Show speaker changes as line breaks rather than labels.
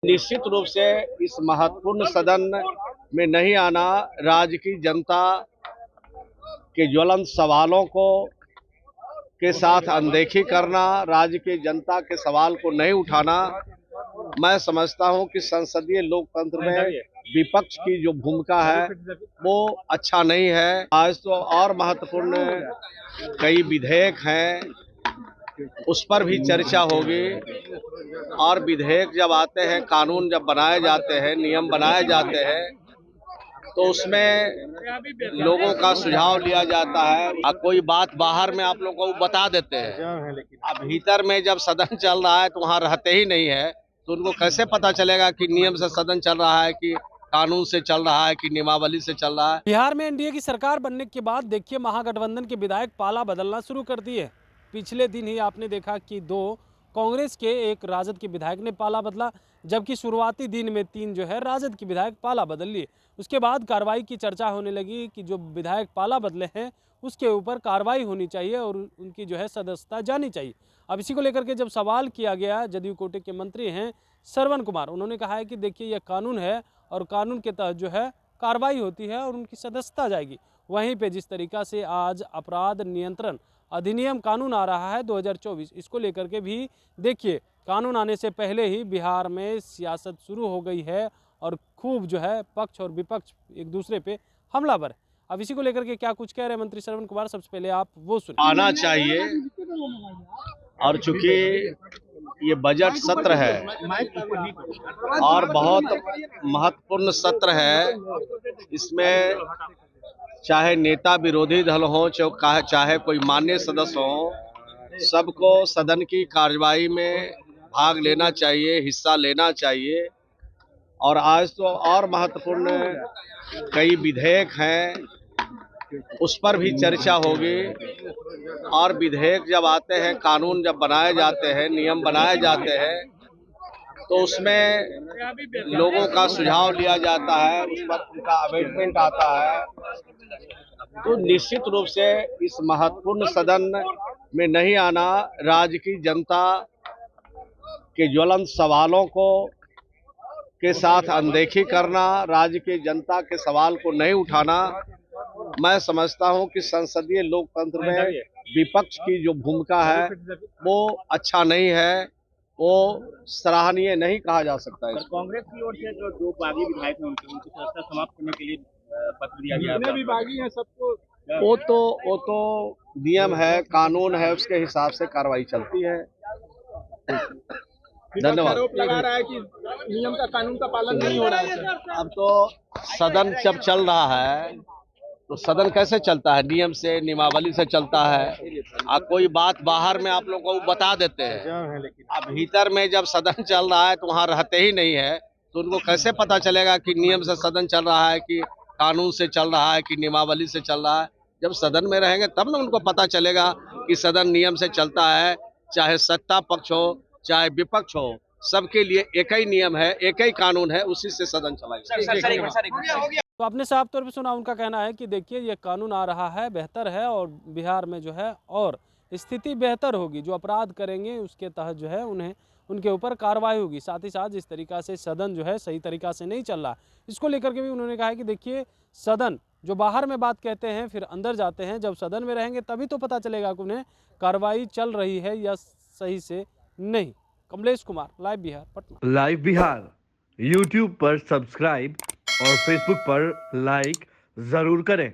निश्चित रूप से इस महत्वपूर्ण सदन में नहीं आना, राज्य की जनता के ज्वलंत सवालों को के साथ अनदेखी करना, राज्य की जनता के सवाल को नहीं उठाना, मैं समझता हूं कि संसदीय लोकतंत्र में विपक्ष की जो भूमिका है वो अच्छा नहीं है। आज तो और महत्वपूर्ण कई विधेयक हैं, उस पर भी चर्चा होगी। और विधेयक जब आते हैं, कानून जब बनाए जाते हैं, नियम बनाए जाते हैं, तो उसमें लोगों का सुझाव लिया जाता है। कोई बात बाहर में आप लोगों को बता देते हैं, अब भीतर में जब सदन चल रहा है तो वहाँ रहते ही नहीं है, तो उनको कैसे पता चलेगा कि नियम से सदन चल रहा है, कि कानून से चल रहा है, कि नियमावली से चल रहा है।
बिहार में एनडीए की सरकार बनने के बाद देखिए महागठबंधन के विधायक पाला बदलना शुरू कर दिए। पिछले दिन ही आपने देखा कि 2 कांग्रेस के, एक राजद के विधायक ने पाला बदला, जबकि शुरुआती दिन में 3 जो है राजद के विधायक पाला बदल लिए। उसके बाद कार्रवाई की चर्चा होने लगी कि जो विधायक पाला बदले हैं उसके ऊपर कार्रवाई होनी चाहिए और उनकी जो है सदस्यता जानी चाहिए। अब इसी को लेकर के जब सवाल किया गया, जदयू कोटे के मंत्री हैं श्रवण कुमार, उन्होंने कहा है कि देखिए यह कानून है और कानून के तहत जो है कार्रवाई होती है और उनकी सदस्यता जाएगी। वहीं पे जिस तरीका से आज अपराध नियंत्रण अधिनियम कानून आ रहा है 2024, इसको लेकर के भी देखिए कानून आने से पहले ही बिहार में सियासत शुरू हो गई है और खूब जो है पक्ष और विपक्ष एक दूसरे पे हमलावर है। अब इसी को लेकर के क्या कुछ कह रहे हैं मंत्री श्रवण कुमार, सबसे पहले आप वो सुनिए।
आना चाहिए, और चूंकि ये बजट सत्र है और बहुत महत्वपूर्ण सत्र है, इसमें चाहे नेता विरोधी दल हो, चाहे कोई मान्य सदस्य हो, सबको सदन की कार्यवाही में भाग लेना चाहिए, हिस्सा लेना चाहिए। और आज तो और महत्वपूर्ण कई विधेयक हैं, उस पर भी चर्चा होगी। और विधेयक जब आते हैं, कानून जब बनाए जाते हैं, नियम बनाए जाते हैं, तो उसमें लोगों का सुझाव लिया जाता है, उस पर उनका अमेंडमेंट आता है। तो निश्चित रूप से इस महत्वपूर्ण सदन में नहीं आना, राज्य की जनता के ज्वलंत सवालों के साथ अनदेखी करना, राज्य की जनता के सवाल को नहीं उठाना, मैं समझता हूं कि संसदीय लोकतंत्र में विपक्ष की जो भूमिका है वो अच्छा नहीं है, वो सराहनीय नहीं कहा जा सकता है।
कांग्रेस की ओर से जो 2 बागी विधायक हैं उनकी सदस्यता समाप्त करने के लिए पत्र दिया गया। जितने भी बागी हैं सबको
वो तो नियम है, कानून है, उसके हिसाब से कार्रवाई चलती है। धन्यवाद।
आरोप लगा रहा है कि नियम का, कानून का पालन नहीं हो रहा है।
अब तो सदन जब चल रहा है तो सदन कैसे चलता है? नियम से, नियमावली से चलता है। कोई बात बाहर में आप लोगों को बता देते हैं, अब भीतर में जब सदन चल रहा है तो वहाँ रहते ही नहीं है, तो उनको कैसे पता चलेगा कि नियम से सदन चल रहा है, कि कानून से चल रहा है, कि नियमावली से चल रहा है? जब सदन में रहेंगे तब ना उनको पता चलेगा कि सदन नियम से चलता है। चाहे सत्ता पक्ष हो, चाहे विपक्ष हो, सबके लिए एक ही नियम है, एक ही कानून है, उसी से सदन चलाएगा।
तो आपने साफ तौर पे सुना, उनका कहना है कि देखिए ये कानून आ रहा है, बेहतर है और बिहार में जो है और स्थिति बेहतर होगी। जो अपराध करेंगे उसके तहत जो है उनके ऊपर कार्रवाई होगी। साथ ही साथ जिस तरीका से सदन जो है सही तरीका से नहीं चल रहा, इसको लेकर के भी उन्होंने कहा है कि देखिए सदन जो बाहर में बात कहते हैं फिर अंदर जाते हैं, जब सदन में रहेंगे तभी तो पता चलेगा कि उन्हें कार्रवाई चल रही है या सही से नहीं। Kamlesh Kumar, live Bihar, Patna.
Live Bihar YouTube पर सब्सक्राइब और फेसबुक पर लाइक जरूर करें।